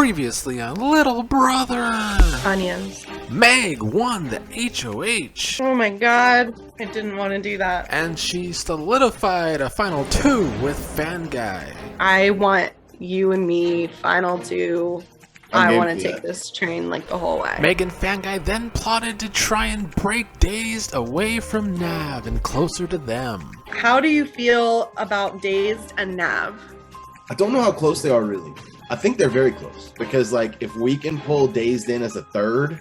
Previously on Little Brother. Onions. Meg won the HOH. Oh my god. I didn't want to do that. And she solidified a final 2 with Fan Guy. I want you and me final 2. I want to take this train like the whole way. Meg and Fan Guy then plotted to try and break Dazed away from Nav and closer to them. How do you feel about Dazed and Nav? I don't know how close they are really. I think they're very close because like if we can pull Dazed in as a third,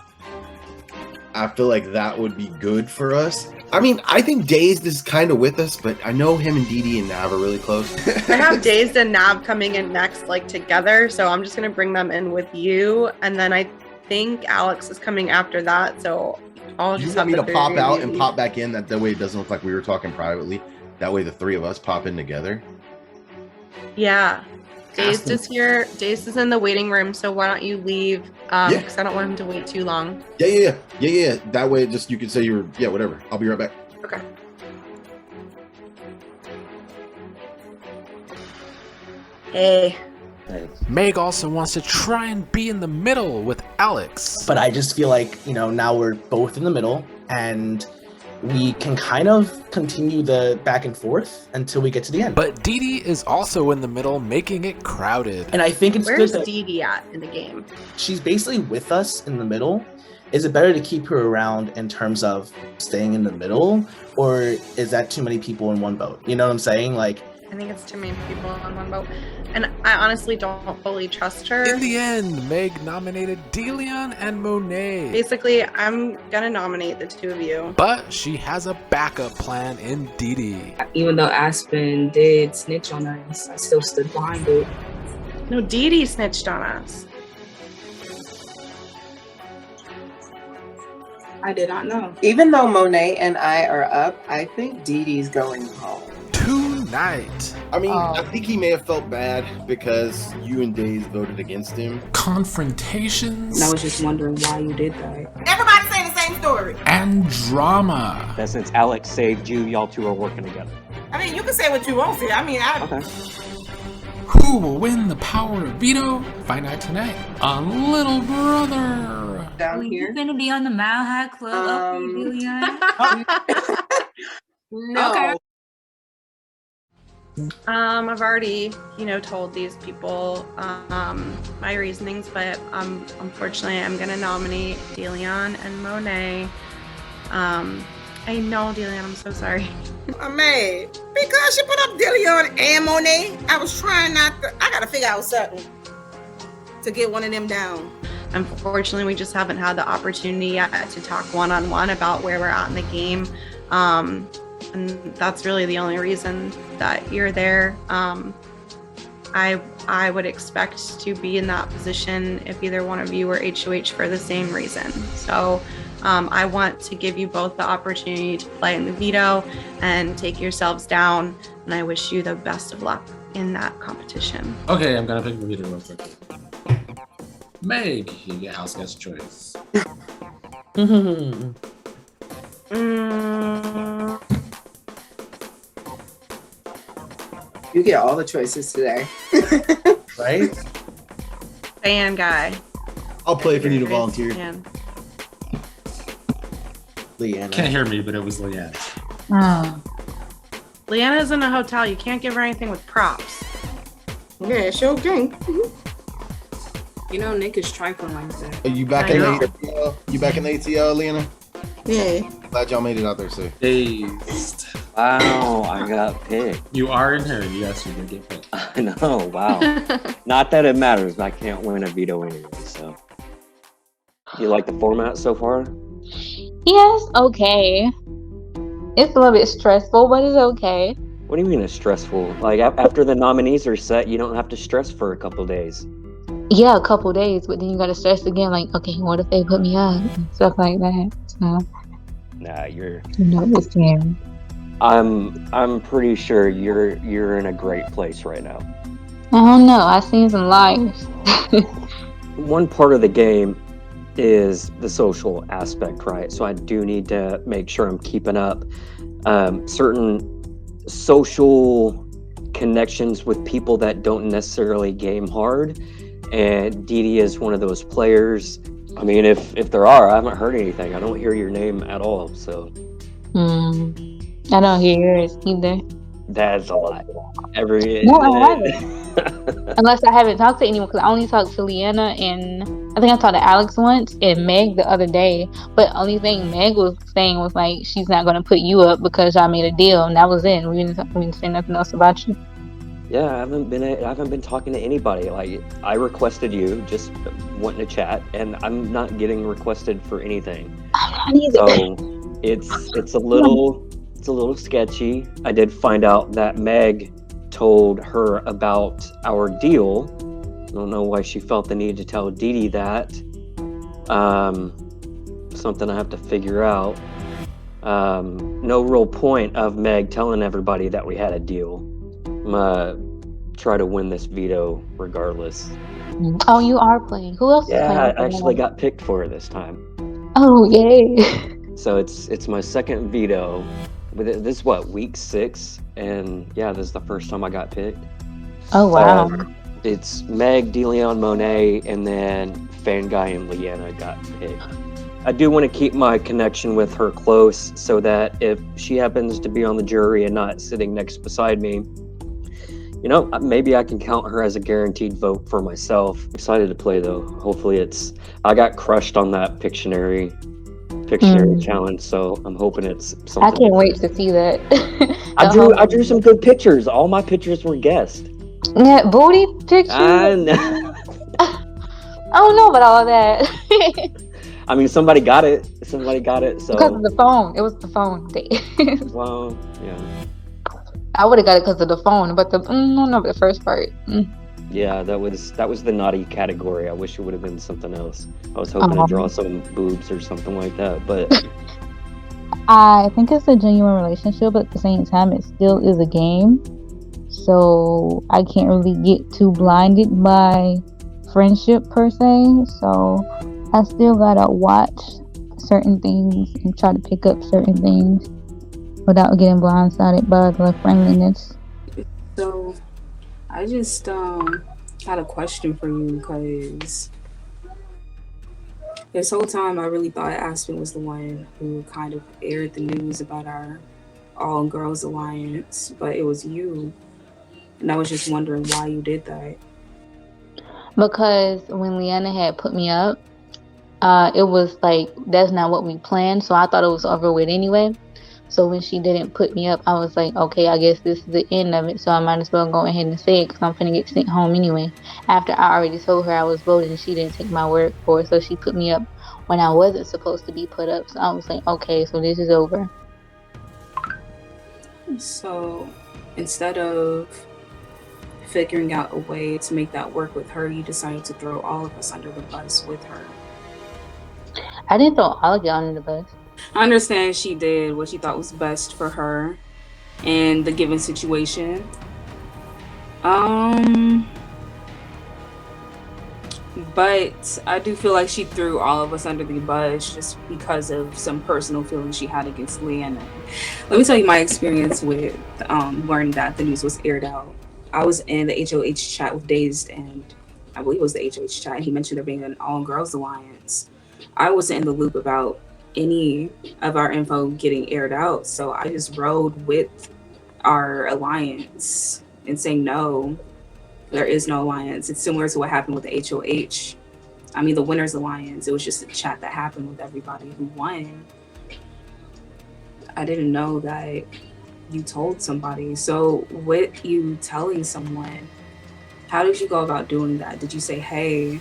I feel like that would be good for us. I mean, I think Dazed is kind of with us, but I know him and Dee and Nav are really close. I have Dazed and Nav coming in next, like together, so I'm just gonna bring them in with you, and then I think Alex is coming after that. So I'll just want me to pop out and pop back in. That way it doesn't look like we were talking privately. That way the three of us pop in together. Yeah. Dazed is here. Dazed is in the waiting room, so why don't you leave? Because I don't want him to wait too long. Yeah. That way, just you can say whatever. I'll be right back. Okay. Hey. Meg also wants to try and be in the middle with Alex. But I just feel like, now we're both in the middle, and we can kind of continue the back and forth until we get to the end. But Dee Dee is also in the middle, making it crowded. And I think it's Where's good that Dee Dee at in the game? she's basically with us in the middle. Is it better to keep her around in terms of staying in the middle, or is that too many people in one boat? You know what I'm saying? Like, I think it's too many people on one boat. And I honestly don't fully trust her. In the end, Meg nominated Deleon and Monet. Basically, I'm gonna nominate the two of you. But she has a backup plan in Dee Dee. Even though Aspen did snitch on us, I still stood behind it. No, Dee Dee snitched on us. I did not know. Even though Monet and I are up, I think Dee Dee's going home. Tonight. I mean, I think he may have felt bad because you and Dazed voted against him. Confrontations. And I was just wondering why you did that. Everybody say the same story. And drama. That since Alex saved you, y'all two are working together. I mean, you can say what you want to. I mean, Okay. Who will win the power of veto? Find out tonight on Little Brother. Down here. You're gonna be on the Mile High Club up here, Julian. No. Okay. I've already, told these people my reasonings, but unfortunately, I'm gonna nominate Deleon and Monet. I know, Deleon, I'm so sorry. I'm mad because she put up Deleon and Monet. I was trying not to. I gotta figure out something to get one of them down. Unfortunately, we just haven't had the opportunity yet to talk one-on-one about where we're at in the game. And that's really the only reason that you're there. I would expect to be in that position if either one of you were HOH for the same reason. So I want to give you both the opportunity to play in the veto and take yourselves down. And I wish you the best of luck in that competition. Okay, I'm gonna pick the veto real quick. Meg, you get house guest choice. You get all the choices today. right? Fan guy. I'll play if you need a volunteer. Fan. Leanna. Can't hear me, but it was Leanne. Oh. Leanna's in a hotel. You can't give her anything with props. Yeah, sure can. Nick is trifling like that. Are you back I in know. the ATL? You back in the ATL, Leanna? Yeah. Glad y'all made it out there safe. Dazed. Wow, I got picked. You are in her. Yes, you did get picked. I know, wow. Not that it matters. I can't win a veto anyway, so. You like the format so far? Yes, okay. It's a little bit stressful, but it's okay. What do you mean it's stressful? Like, after the nominees are set, you don't have to stress for a couple days. Yeah, a couple days, but then you gotta stress again, like, okay, what if they put me up? And stuff like that. So, Nah, it's scary. I'm pretty sure you're in a great place right now. I don't know, I've seen some liars. One part of the game is the social aspect, right? So I do need to make sure I'm keeping up certain social connections with people that don't necessarily game hard, and Dee Dee is one of those players. I mean, if there are, I haven't heard anything. I don't hear your name at all, so I don't hear yours either. that's a lot. Every No, I haven't. Unless I haven't talked to anyone, because I only talked to Leanna and I think I talked to Alex once and Meg the other day. But only thing Meg was saying was like she's not going to put you up because y'all made a deal, and that was it. We didn't say nothing else about you. Yeah, I haven't been talking to anybody. Like, I requested you, just wanting to chat, and I'm not getting requested for anything. I'm not either. So it's a little sketchy. I did find out that Meg told her about our deal. I don't know why she felt the need to tell Dee Dee that. Something I have to figure out. No real point of Meg telling everybody that we had a deal. I'm gonna try to win this veto regardless. Oh, you are playing. Who else is playing? Yeah, I actually got picked for it this time. Oh, yay. So it's my second veto. This is what, week 6? And yeah, this is the first time I got picked. Oh, wow. It's Meg, DeLeon, Monet, and then Fanguy and Leanna got picked. I do want to keep my connection with her close so that if she happens to be on the jury and not sitting next beside me, you know, maybe I can count her as a guaranteed vote for myself. Excited to play though. Hopefully I got crushed on that Pictionary challenge, so I'm hoping it's something. I can't wait to see that. I drew some good pictures. All my pictures were guessed. Yeah, booty pictures. I know. I don't know about all of that. I mean, somebody got it. So because of the phone. It was the phone. Well, yeah. I would have got it because of the phone, but the first part. Yeah, that was the naughty category. I wish it would have been something else. I was hoping to draw some boobs or something like that, but I think it's a genuine relationship, but at the same time, it still is a game. So I can't really get too blinded by friendship per se. So I still gotta watch certain things and try to pick up certain things without getting blindsided by the friendliness. So I just had a question for you, because this whole time I really thought Aspen was the one who kind of aired the news about our all girls alliance, but it was you, and I was just wondering why you did that. Because when Leanna had put me up, it was like that's not what we planned, so I thought it was over with anyway. So when she didn't put me up, I was like, okay, I guess this is the end of it, so I might as well go ahead and say it because I'm finna get sent home anyway. After I already told her I was voting, she didn't take my word for it, so she put me up when I wasn't supposed to be put up. So I was like, okay, so this is over. So instead of figuring out a way to make that work with her, you decided to throw all of us under the bus with her. I didn't throw all of y'all under the bus. I understand she did what she thought was best for her in the given situation. But I do feel like she threw all of us under the bus just because of some personal feelings she had against Leanna. Let me tell you my experience with learning that the news was aired out. I was in the HOH chat with Dazed, and I believe it was the HOH chat, and he mentioned there being an all-girls alliance. I wasn't in the loop about any of our info getting aired out, so I just rode with our alliance and saying no, there is no alliance. It's similar to what happened with the HOH. I mean, the winners alliance, it was just a chat that happened with everybody who won. I didn't know that you told somebody. So with you telling someone, how did you go about doing that? Did you say, hey,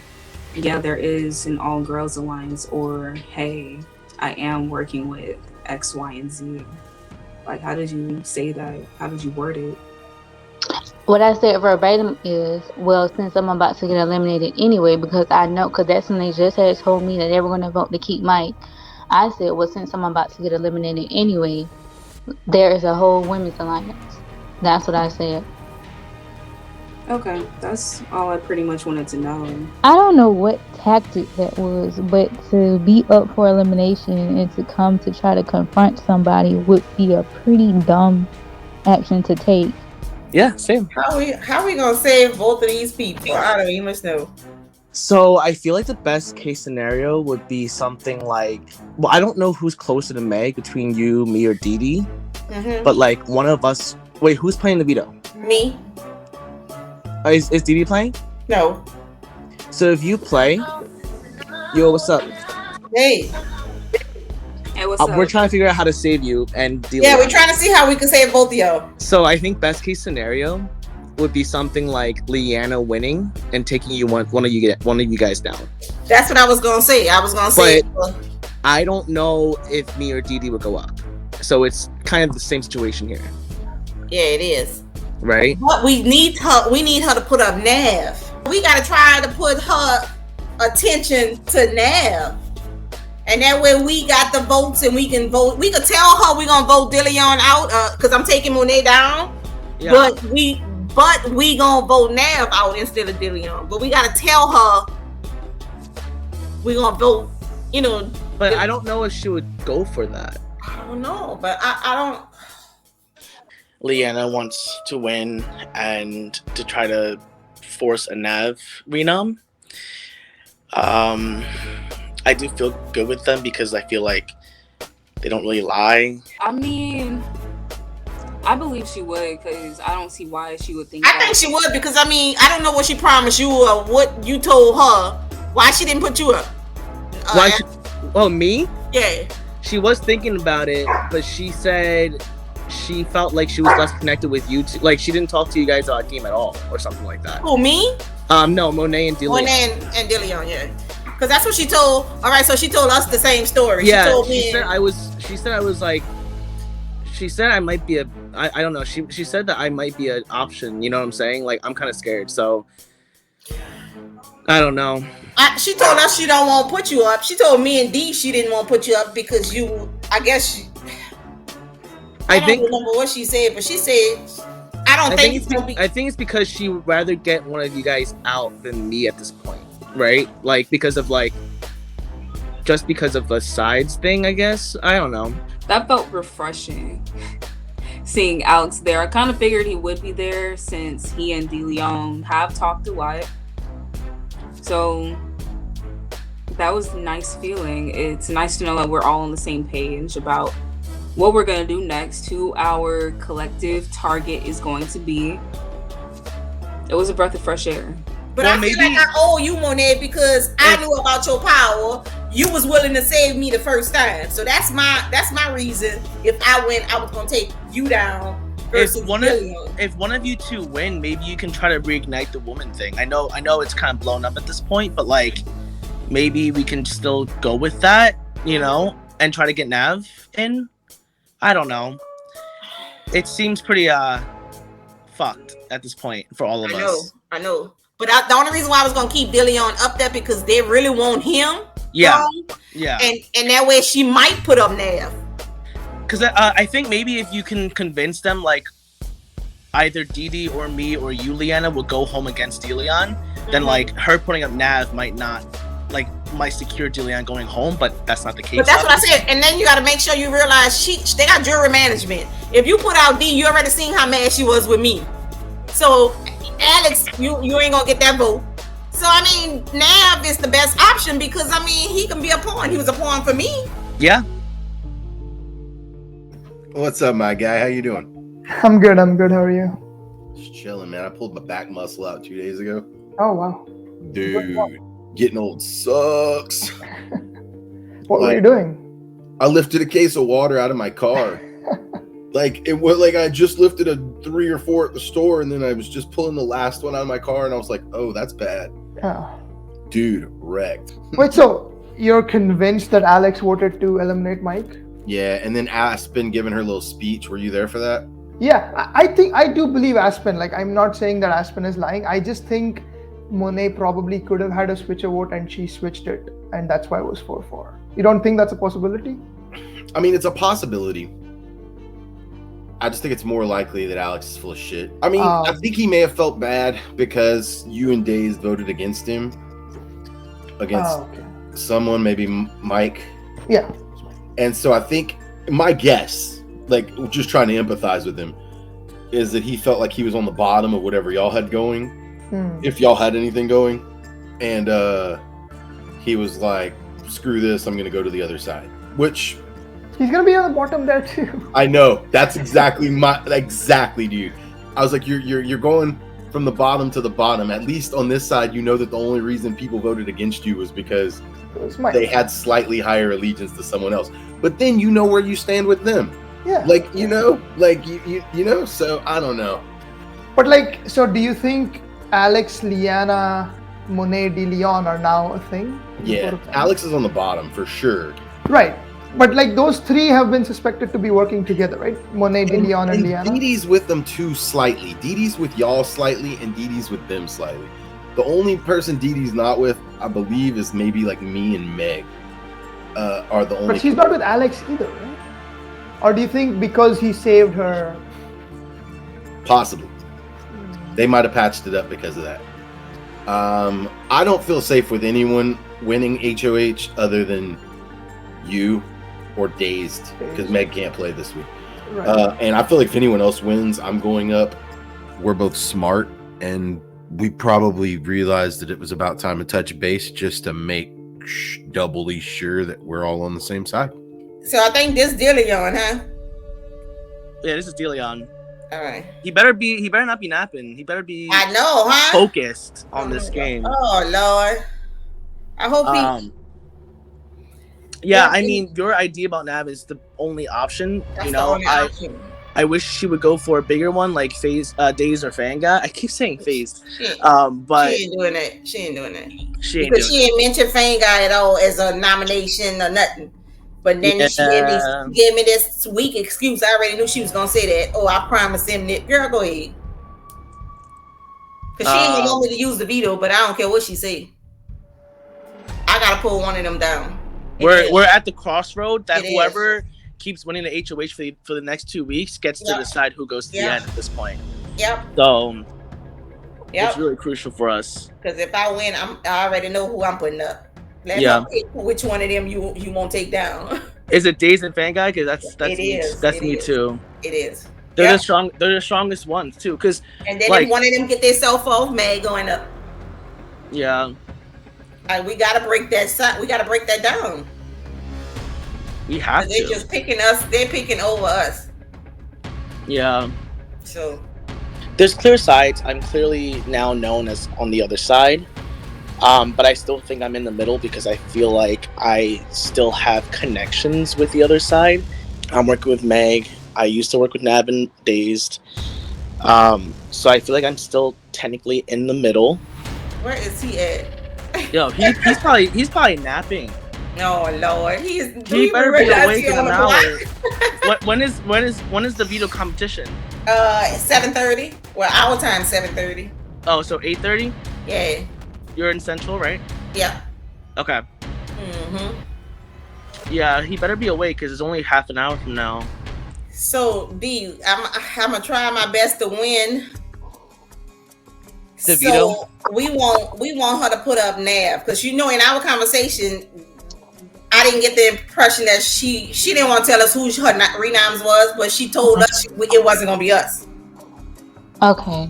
yeah, there is an all girls alliance, or hey, I am working with X, Y, and Z? Like, how did you say that? How did you word it? What I said verbatim is, well, since I'm about to get eliminated anyway, because I know, because that's when they just had told me that they were going to vote to keep Mike. I said, well, since I'm about to get eliminated anyway, there is a whole women's alliance. That's what I said. Okay, that's all I pretty much wanted to know. I don't know what tactic that was, but to be up for elimination and to come to try to confront somebody would be a pretty dumb action to take. Yeah, same. How we gonna save both of these people? I don't even know. So I feel like the best case scenario would be something like, well, I don't know who's closer to Meg between you, me, or Dee Dee, but like one of us. Wait, who's playing the veto? Me? Is Dee Dee playing? No. So if you play, yo, what's up? Hey. Hey, what's up? We're trying to figure out how to save you and deal. Yeah, with we're trying to see how we can save both of y'all. So I think best case scenario would be something like Leanna winning and taking you one of you guys down. That's what I was gonna say. I was gonna say. But I don't know if me or Dee Dee would go up. So it's kind of the same situation here. Yeah, it is. Right? But we need her. We need her to put up Nav. We gotta try to put her attention to Nav, and that way we got the votes and we can vote. We could tell her we're gonna vote Dillion out because I'm taking Monet down. Yeah. But we gonna vote Nav out instead of Dillion. But we gotta tell her we gonna vote. You know. But I don't know if she would go for that. I don't know, but I don't. Leanna wants to win and to try to force a Nav renom. I do feel good with them because I feel like they don't really lie. I mean, I believe she would because I don't see why she would think I think she would because I mean, I don't know what she promised you or what you told her. Why she didn't put you up? Me? Yeah. She was thinking about it, but she said she felt like she was less connected with you two. Like she didn't talk to you guys on a team at all or something like that. Who, me? No, Monet and Dillion. Monet and Dillion, yeah. Because that's what she told. All right, so she told us the same story. Yeah, she told she me. said I was like. She said I might be I don't know. She said that I might be an option. You know what I'm saying? Like I'm kind of scared. So I don't know. She told us she don't want to put you up. She told me and Dee she didn't want to put you up because you. I guess. I don't remember what she said, but she said. I think it's because she would rather get one of you guys out than me at this point, right? Like because of just because of the sides thing, I guess. I don't know. That felt refreshing. Seeing Alex there, I kind of figured he would be there since he and DeLeon have talked a lot. So that was a nice feeling. It's nice to know that we're all on the same page about what we're going to do next, who our collective target is going to be. It was a breath of fresh air. But I feel like I owe you, Monet, because I knew about your power. You was willing to save me the first time. So that's my reason. If I win, I was going to take you down. If one of you two win, maybe you can try to reignite the woman thing. I know it's kind of blown up at this point, but like maybe we can still go with that, you know, and try to get Nav in. I don't know. It seems pretty fucked at this point for all of us. I know. But the only reason why I was gonna keep Dillion up there because they really want him. Yeah. Yeah. And that way she might put up Nav. Because I think maybe if you can convince them, like either Dee Dee or me or you, Leanna, will go home against Dillion, then like her putting up Nav might secure Dillion going home, but that's not the case. But that's what I said. And then you got to make sure you realize they got jury management. If you put out D, you already seen how mad she was with me. So Alex, you ain't gonna get that vote. So I mean, Nav is the best option because I mean he can be a pawn. He was a pawn for me. Yeah. What's up, my guy? How you doing? I'm good. How are you? Just chilling, man. I pulled my back muscle out 2 days ago. Oh wow. Dude, getting old sucks. What were you doing? I lifted a case of water out of my car. Like it was like I just lifted a 3 or 4 at the store, and then I was just pulling the last one out of my car, and I was like, "Oh, that's bad." Oh. Dude, wrecked. Wait, so you're convinced that Alex voted to eliminate Mike? Yeah, and then Aspen giving her little speech. Were you there for that? Yeah, I think I do believe Aspen. Like, I'm not saying that Aspen is lying. I just think Monet probably could have had a switcher vote, and she switched it, and that's why it was 4-4. You don't think that's a possibility? I mean, it's a possibility. I just think it's more likely that Alex is full of shit. I mean, I think he may have felt bad because you and Days voted against him. Against someone, maybe Mike. Yeah. And so I think my guess, like just trying to empathize with him, is that he felt like he was on the bottom of whatever y'all had going. If y'all had anything going. and he was like, "Screw this! I'm gonna go to the other side." Which He's gonna be on the bottom there too. I know. That's exactly, dude. I was like, you're going from the bottom to the bottom. At least on this side, you know that the only reason people voted against you was because they had slightly higher allegiance to someone else. But then you know where you stand with them. Yeah. Like, you know, so I don't know. But like, so do you think Alex, Liana, Monet, De Leon are now a thing? Yeah, Alex is on the bottom for sure. Right. But like those three have been suspected to be working together, right? Monet, De Leon, and Liana. Dee Dee's with them too slightly. Dee Dee's with y'all slightly, and Dee Dee's with them slightly. The only person Dee Dee's not with, I believe, is maybe like me and Meg. Are the only. But she's not with Alex either, right? Or do you think because he saved her? Possibly. They might have patched it up because of that. I don't feel safe with anyone winning HOH other than you or Dazed, because Meg can't play this week. Right. And I feel like if anyone else wins, I'm going up. We're both smart, and we probably realized that it was about time to touch base just to make doubly sure that we're all on the same side. So I think this De Leon, huh? Yeah, this is De Leon. All right. He better not be napping. He better be I know, huh? focused on this game. Oh Lord. I hope he Yeah, I mean, your idea about Nav is the only option. That's you the know, only option. I wish she would go for a bigger one like Daze or Fanga. I keep saying Phase. But she ain't doing that. She ain't doing that. She ain't because doing she ain't mentioned Fanga at all as a nomination or nothing. But then she at least gave me this weak excuse. I already knew she was gonna say that. Oh, I promised him that. Girl, go ahead. Because she ain't gonna want me to use the veto, but I don't care what she say. I gotta pull one of them down. We're at the crossroad that It whoever keeps winning the HOH for the next 2 weeks gets to decide who goes to the end at this point. Yep. So Yep. it's really crucial for us. Because if I win, I already know who I'm putting up. Let Yeah. me pick which one of them you won't take down. Is it Daze and Fan Guy? Because that's It me, is. that's It me is. too. It is. They're Yep. They're the strongest ones too. Because And then like, if one of them get their self off, May going up. yeah, We gotta break that side. We gotta break that down. we have They're to. just picking us. They're picking over us. Yeah. So There's clear sides. I'm clearly now known as on the other side. But I still think I'm in the middle because I feel like I still have connections with the other side. I'm working with Meg. I used to work with Nav and Dazed. So I feel like I'm still technically in the middle. where is he at? Yo, he's probably napping. Oh Lord, he He better be awake in on an the hour. block. when is the veto competition? 7:30. Well, our time 7:30. Oh, so 8:30? Yeah. You're in Central, right? Yeah. Okay. Mhm. Yeah, he better be awake because it's only half an hour from now. So D, I'm gonna try my best to win. The veto? we want her to put up Nav because in our conversation, I didn't get the impression that she didn't want to tell us who her renoms was, but she told us it wasn't gonna be us. Okay.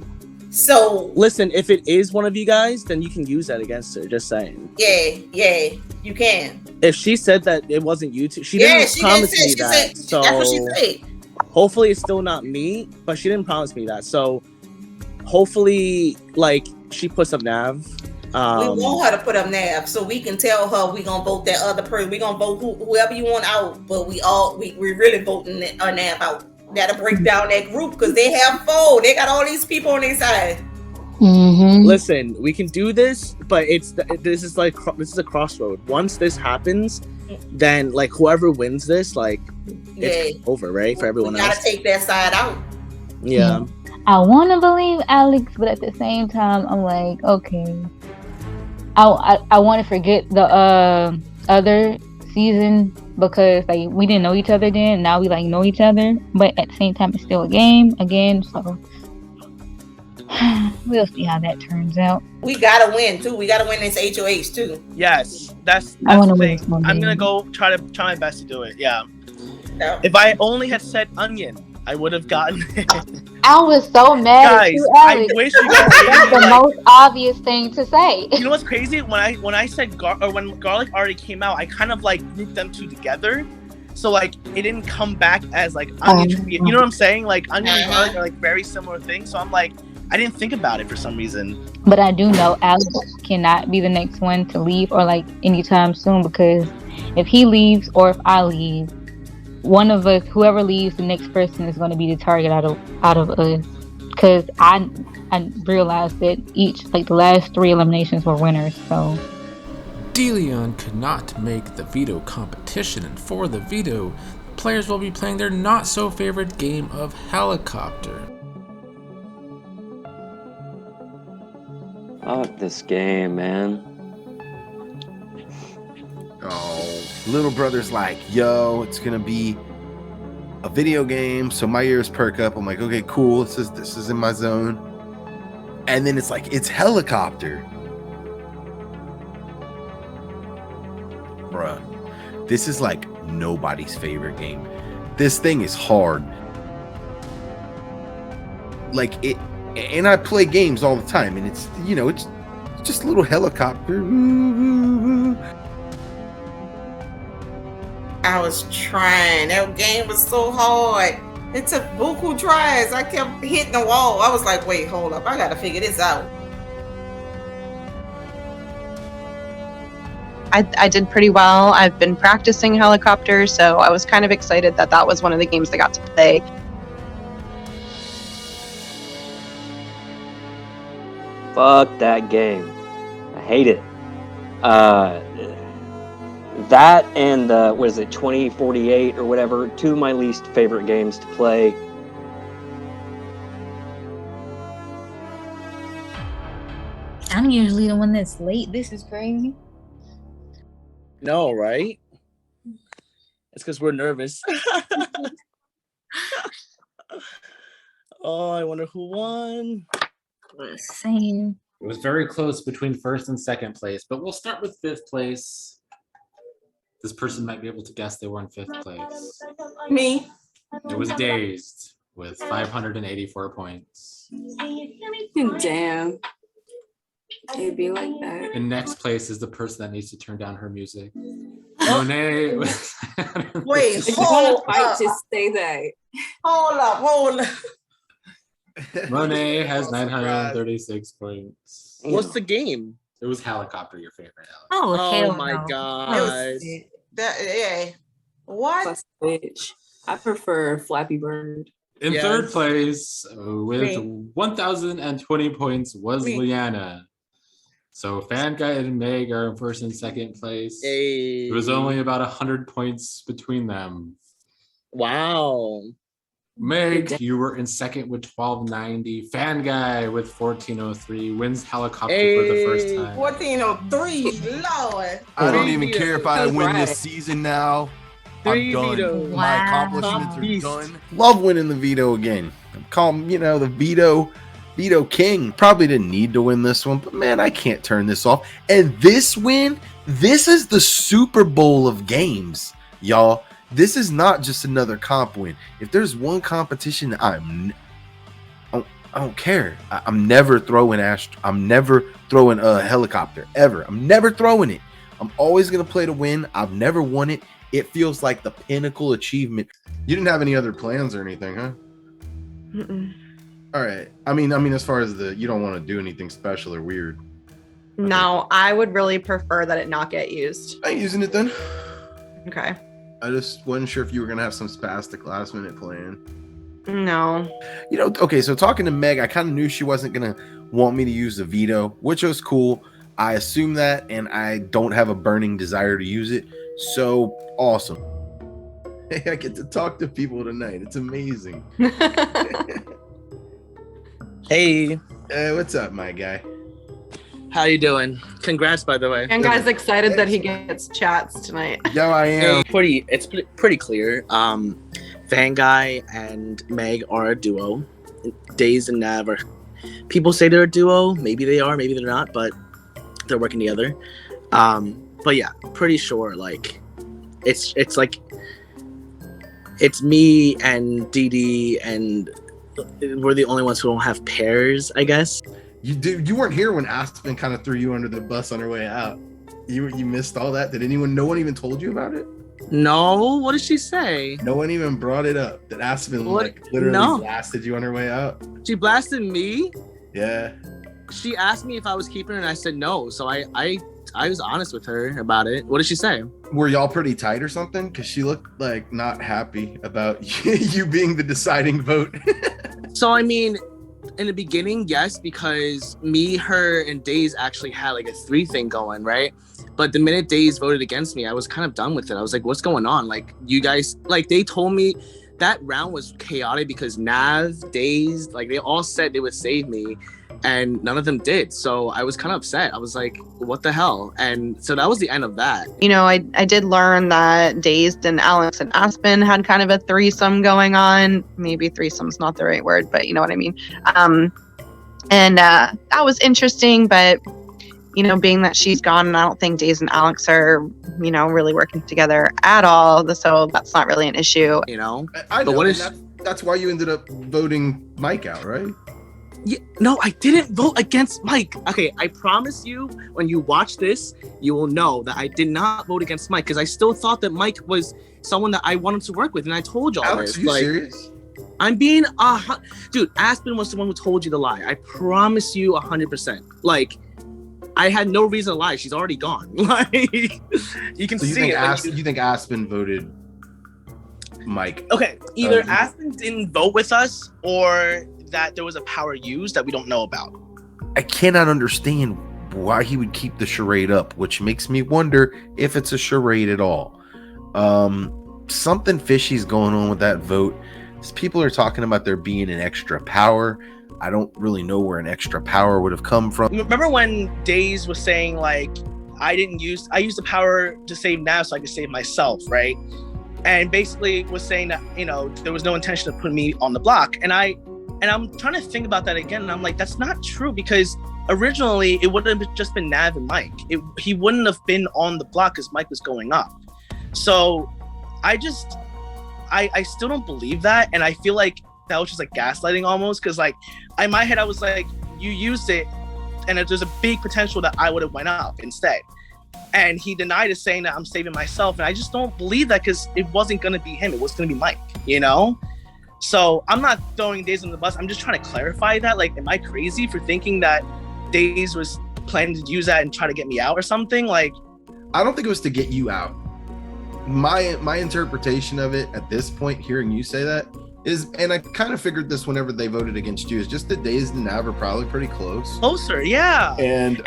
So listen, if it is one of you guys, then you can use that against her. Just saying. Yeah, you can. If she said that it wasn't you two, she didn't promise me that. So that's what she said. Hopefully it's still not me, but she didn't promise me that. So hopefully, like, she puts up Nav. We want her to put up Nav so we can tell her we gonna vote that other person. We gonna vote whoever you want out, but we really voting Nav out. That'll break down that group because they have 4. They got all these people on their side. Mm-hmm. Listen, we can do this, but this is a crossroad. Once this happens, then like whoever wins this, like it's over, right? For everyone We else. gotta take that side out. Yeah. I want to believe Alex, but at the same time, I'm like, okay. I want to forget the other season because like we didn't know each other then. Now we like know each other, but at the same time, it's still a game again. So we'll see how that turns out. We gotta win too. We gotta win this HOH too. Yes, that's I the wanna win thing. this one I'm game. gonna try my best to do it. Yeah. No. If I only had said onion, I would have gotten it. I was so mad at Guys, you, I Alex. wish you could see That's me, the like, most obvious thing to say. you know what's crazy? When I said when garlic already came out, I kind of like grouped them two together, so like it didn't come back as like onion. You know what I'm saying? Like onion and garlic are like very similar things. So I'm like, I didn't think about it for some reason. But I do know Alex cannot be the next one to leave or like anytime soon, because if he leaves or if I leave, one of us, whoever leaves, the next person is going to be the target out of us. Because I realized that the last 3 eliminations were winners. So DeLeon could not make the veto competition, and for the veto, players will be playing their not so favorite game of helicopter. Fuck this game, man. Oh, little brother's like, yo, it's gonna be a video game, so my ears perk up. I'm like, okay, cool. This is in my zone. And then it's like, it's helicopter. Bruh, this is like nobody's favorite game. This thing is hard. Like it, and I play games all the time, and it's, you know, it's just a little helicopter. I was trying. That game was so hard. It took buku tries. I kept hitting the wall. I was like, wait, hold up. I gotta figure this out. I did pretty well. I've been practicing helicopter, so I was kind of excited that that was one of the games I got to play. Fuck that game. I hate it. That and what is it, 2048 or whatever, 2 of my least favorite games to play. I'm usually the one that's late. This is crazy. No, right? It's because we're nervous. Oh, I wonder who won. Same. It was very close between first and second place, but we'll start with fifth place. This person might be able to guess they were in fifth place. Me. It was Dazed with 584 points. Damn. It'd be like that. In next place is the person that needs to turn down her music. Monet. Wait, If you want hold to fight, up. just say that. Hold up. Monet has 936 points. What's the game? It was helicopter, your favorite, Alex. Oh, hell my no. god. Yeah. What? Plus Switch. I prefer Flappy Bird. In Yes. third place with Me. 1,020 points was Me. Liana. So Fan Guy and Meg are in first and second place. Hey. It was only about 100 points between them. Wow. Meg, you were in second with 1290. Fan Guy with 1403 wins helicopter for the first time. 1403. Lord. I don't even care if I win Right. this season now. Three I'm done. vetoes. My Wow. accomplishments Top are beast. done. Love winning the veto again. Call him, you know, the veto king. Probably didn't need to win this one, but man, I can't turn this off. And this win, this is the Super Bowl of games, y'all. This is not just another comp win. If there's one competition, I don't care. I'm never throwing I'm never throwing a helicopter ever. I'm never throwing it. I'm always gonna play to win. I've never won it. It feels like the pinnacle achievement. You didn't have any other plans or anything, huh? Mm-mm. All right. I mean, as far as you don't want to do anything special or weird. No, I would really prefer that it not get used. I ain't using it then. Okay. I just wasn't sure if you were gonna have some spastic last minute plan. No. You know, okay, so talking to Meg, I kind of knew she wasn't gonna want me to use the veto, which was cool. I assume that, and I don't have a burning desire to use it. So awesome. Hey, I get to talk to people tonight. It's amazing. Hey, What's up, my guy? how you doing? Congrats, by the way. And guys excited that he gets chats tonight. Yo, I am. It's pretty clear. Van Guy and Meg are a duo. Days and Nav are. People say they're a duo. Maybe they are. Maybe they're not. But they're working together. But yeah, pretty sure. Like, it's like it's me and Dee Dee and we're the only ones who don't have pairs, I guess. You weren't here when Aspen kind of threw you under the bus on her way out. You missed all that. No one even told you about it? No, what did she say? No one even brought it up. That Aspen literally blasted you on her way out. She blasted me? Yeah. She asked me if I was keeping her and I said no. So I was honest with her about it. What did she say? Were y'all pretty tight or something? Because she looked like not happy about you being the deciding vote. So, I mean, in the beginning, yes, because me, her, and Days actually had like a 3 thing going, right? But the minute Days voted against me, I was kind of done with it. I was like, what's going on? Like, you guys, like, they told me that round was chaotic because Nav, Days, like, they all said they would save me, and none of them did. So I was kind of upset. I was like, what the hell? And so that was the end of that. You know, I did learn that Dazed and Alex and Aspen had kind of a threesome going on. Maybe threesome's not the right word, but you know what I mean. And that was interesting, but you know, being that she's gone, and I don't think Dazed and Alex are, you know, really working together at all. So that's not really an issue. You know, I know, that's why you ended up voting Mike out, right? Yeah, no, I didn't vote against Mike. Okay, I promise you, when you watch this, you will know that I did not vote against Mike because I still thought that Mike was someone that I wanted to work with, and I told y'all Alex, this. are you serious? I'm being dude. Aspen was the one who told you the lie. I promise you, 100%. Like, I had no reason to lie. She's already gone. Like, you can see it. You think Aspen voted Mike? Okay, either Aspen didn't vote with us, or that there was a power used that we don't know about. I cannot understand why he would keep the charade up, which makes me wonder if it's a charade at all. Something fishy's going on with that vote. People are talking about there being an extra power. I don't really know where an extra power would have come from. Remember when Days was saying, like, I used the power to save Nav so I could save myself, right? And basically was saying that, you know, there was no intention of putting me on the block. And I'm trying to think about that again, and I'm like, that's not true, because originally it would have just been Nav and Mike. He wouldn't have been on the block because Mike was going up. So I still don't believe that, and I feel like that was just like gaslighting almost, because like in my head I was like, you used it, and there's a big potential that I would have went up instead. And he denied it, saying that I'm saving myself, and I just don't believe that, because it wasn't going to be him. It was going to be Mike, you know? So I'm not throwing Days on the bus. I'm just trying to clarify that. Like, am I crazy for thinking that Days was planning to use that and try to get me out or something? Like, I don't think it was to get you out. My interpretation of it at this point, hearing you say that, is, and I kind of figured this whenever they voted against you, is just that Days and Nav are probably pretty closer, yeah. And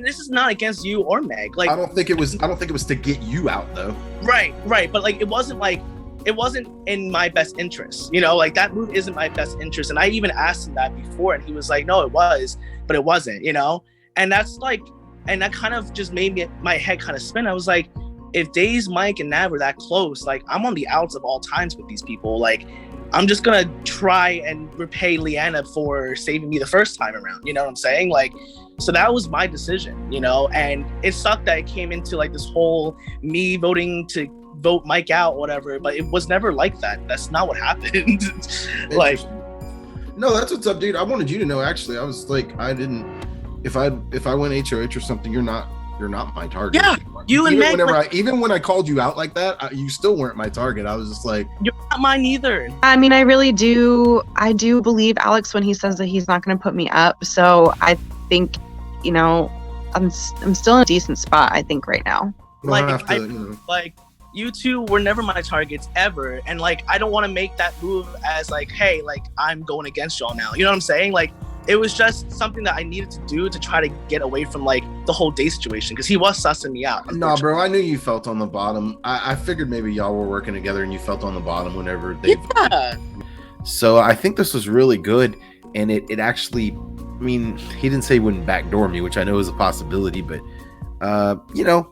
this is not against you or Meg. Like, I don't think it was to get you out though. Right. But like, it wasn't in my best interest, you know, like that move isn't my best interest. And I even asked him that before, and he was like, no, it was, but it wasn't, you know? And that's like, and that kind of just made my head kind of spin. I was like, if Days, Mike, and Nav were that close, like, I'm on the outs of all times with these people. Like, I'm just gonna try and repay Leanna for saving me the first time around, you know what I'm saying? Like, so that was my decision, you know? And it sucked that it came into like this whole me voting to vote Mike out, whatever, but it was never like that. That's not what happened. Like, no, that's what's up, dude. I wanted you to know, actually. I was like, if I went HOH or something, you're not my target. Yeah, you and Meg. Even when I called you out like that, you still weren't my target. I was just like, you're not mine either. I mean, I do believe Alex when he says that he's not going to put me up. So I think, you know, I'm still in a decent spot, I think, right now. Like, you two were never my targets ever, and like, I don't want to make that move as like, hey, like, I'm going against y'all now, you know what I'm saying? Like, it was just something that I needed to do to try to get away from like the whole day situation, because he was sussing me out. Nah, bro, I knew you felt on the bottom. I figured maybe y'all were working together and you felt on the bottom whenever they So I think this was really good, and it actually, I mean, he didn't say he wouldn't backdoor me, which I know is a possibility, but you know,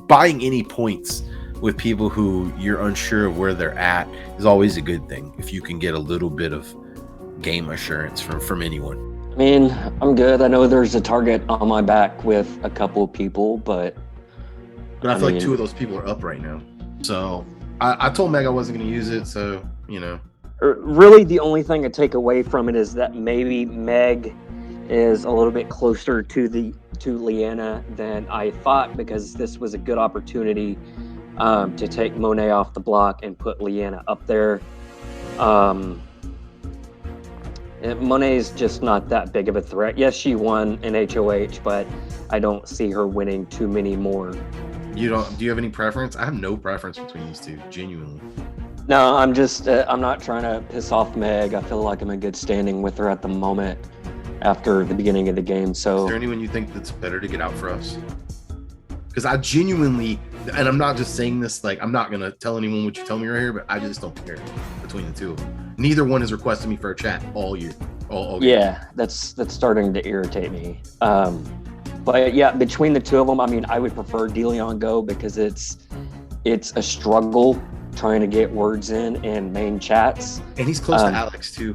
buying any points with people who you're unsure of where they're at is always a good thing if you can get a little bit of game assurance from anyone. I mean, I'm good. I know there's a target on my back with a couple of people, but I feel like 2 of those people are up right now. So I told Meg I wasn't going to use it, so, you know. Really, the only thing I take away from it is that maybe Meg is a little bit closer to Leanna than I thought, because this was a good opportunity to take Monet off the block and put Leanna up there. Monet's just not that big of a threat. Yes, she won an HOH, but I don't see her winning too many more. Do you have any preference? I have no preference between these two, genuinely. No, I'm just, I'm not trying to piss off Meg. I feel like I'm in good standing with her at the moment after the beginning of the game. So, is there anyone you think that's better to get out for us? Because I genuinely, and I'm not just saying this, like, I'm not going to tell anyone what you tell me right here, but I just don't care between the two of them. Neither one has requested me for a chat all year. All yeah, that's starting to irritate me. But yeah, between the two of them, I mean, I would prefer DeLeon go, because it's a struggle trying to get words in main chats. And he's close to Alex too.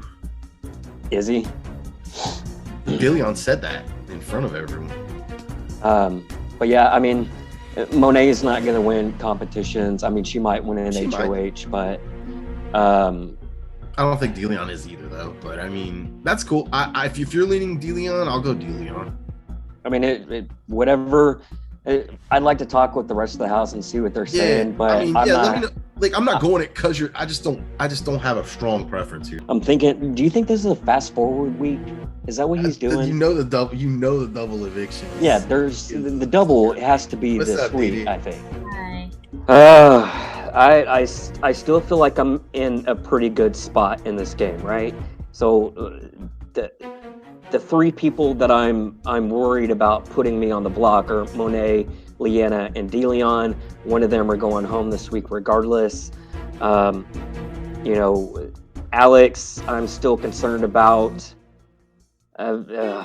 Is he? DeLeon said that in front of everyone. But yeah, I mean, Monet is not going to win competitions. I mean, she might win an HOH, but I don't think DeLeon is either, though. But I mean, that's cool. If you're leaning DeLeon, I'll go DeLeon. I mean, whatever. I'd like to talk with the rest of the house and see what they're saying, but I mean, let me know. Like, I'm not going it because I just don't have a strong preference here. I'm thinking, do you think this is a fast forward week? Is that what he's doing? You know the double eviction. Yeah, there's the double. It has to be this week, I think. Hi. I still feel like I'm in a pretty good spot in this game, right? So the three people that I'm worried about putting me on the block are Monet, Leanna, and DeLeon. One of them are going home this week regardless. You know, Alex, I'm still concerned about.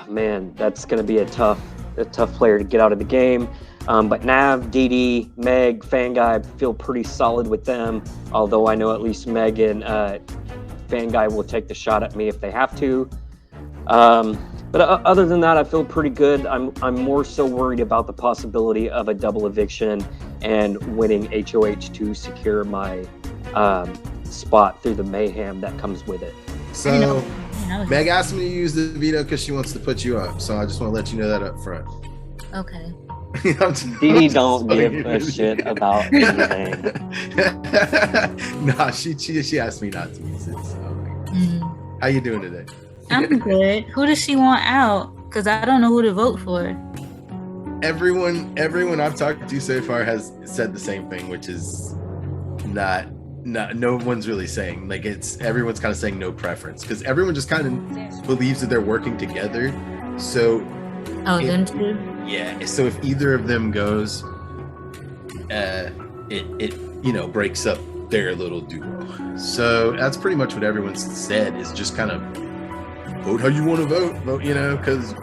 Man, that's going to be a tough player to get out of the game. But Nav, Dee, Meg, Fanguy, I feel pretty solid with them. Although I know at least Meg and Fanguy will take the shot at me if they have to. But other than that, I feel pretty good. I'm more so worried about the possibility of a double eviction and winning HOH to secure my spot through the mayhem that comes with it. So Meg asked me to use the veto because she wants to put you up. So I just want to let you know that up front. Okay. Dee don't give a shit about anything. Nah, she asked me not to use it. So. How you doing today? I'm good. Who does she want out? Because I don't know who to vote for. Everyone I've talked to so far has said the same thing, which is not no one's really saying, like, everyone's kind of saying no preference, because everyone just kind of believes that they're working together. So them too? Yeah, so if either of them goes, it breaks up their little duo. So that's pretty much what everyone's said, is just kind of vote how you want to vote, because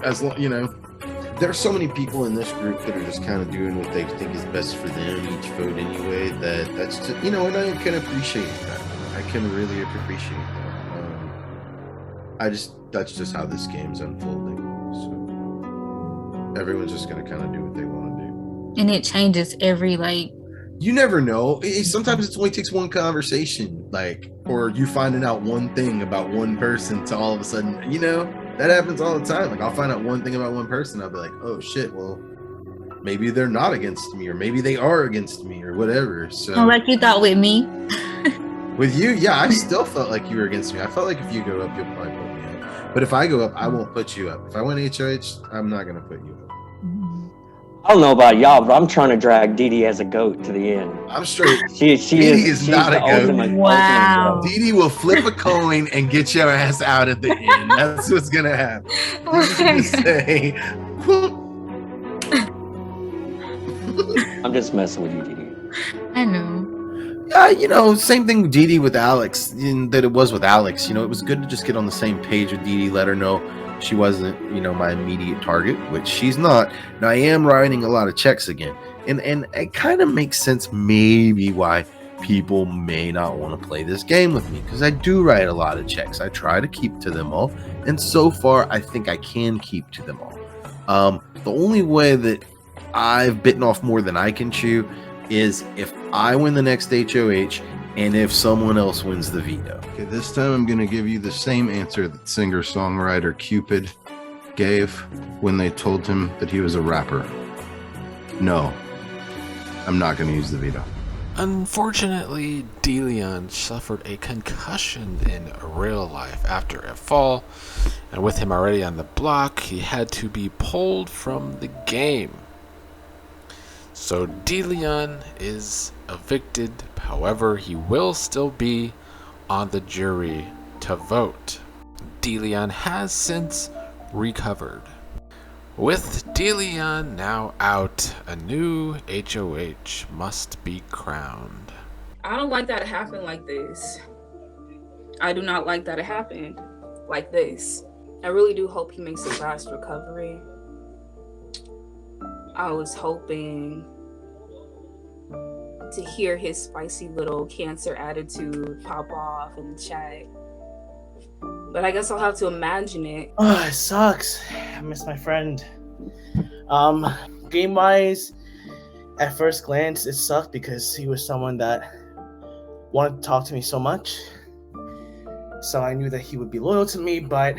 there are so many people in this group that are just kind of doing what they think is best for them each vote anyway, that's just, and I can appreciate that. I can really appreciate that. That's just how this game's unfolding. So everyone's just going to kind of do what they want to do. And it changes every, you never know. Sometimes it only takes one conversation, or you finding out one thing about one person to all of a sudden, that happens all the time. Like, I'll find out one thing about one person. I'll be like, oh shit, well, maybe they're not against me, or maybe they are against me, or whatever. So, like you thought with me. With you, yeah, I still felt like you were against me. I felt like if you go up, you'll probably put me up. But if I go up, I won't put you up. If I win HOH, I'm not going to put you up. I don't know about y'all, but I'm trying to drag Dee as a goat to the end. I'm straight. She is not a goat. Wow. Dee will flip a coin and get your ass out at the end. That's what's gonna happen. Say, I'm just messing with you, Dee. I know. Yeah, same thing with Dee with Alex, that it was with Alex. It was good to just get on the same page with Dee, let her know she wasn't, my immediate target, which she's not. Now, I am writing a lot of checks again. And it kind of makes sense maybe why people may not want to play this game with me, because I do write a lot of checks. I try to keep to them all. And so far, I think I can keep to them all. The only way that I've bitten off more than I can chew is if I win the next HOH and if someone else wins the veto. Okay, this time I'm going to give you the same answer that singer-songwriter Cupid gave when they told him that he was a rapper. No, I'm not going to use the veto. Unfortunately, DeLeon suffered a concussion in real life after a fall, and with him already on the block, he had to be pulled from the game. So DeLeon is evicted, however, he will still be on the jury to vote. DeLeon has since recovered. With DeLeon now out, a new HOH must be crowned. I don't like that it happened like this. I do not like that it happened like this. I really do hope he makes a fast recovery. I was hoping to hear his spicy little cancer attitude pop off in the chat. But I guess I'll have to imagine it. Oh, it sucks. I miss my friend. Game wise, at first glance, it sucked because he was someone that wanted to talk to me so much. So I knew that he would be loyal to me, but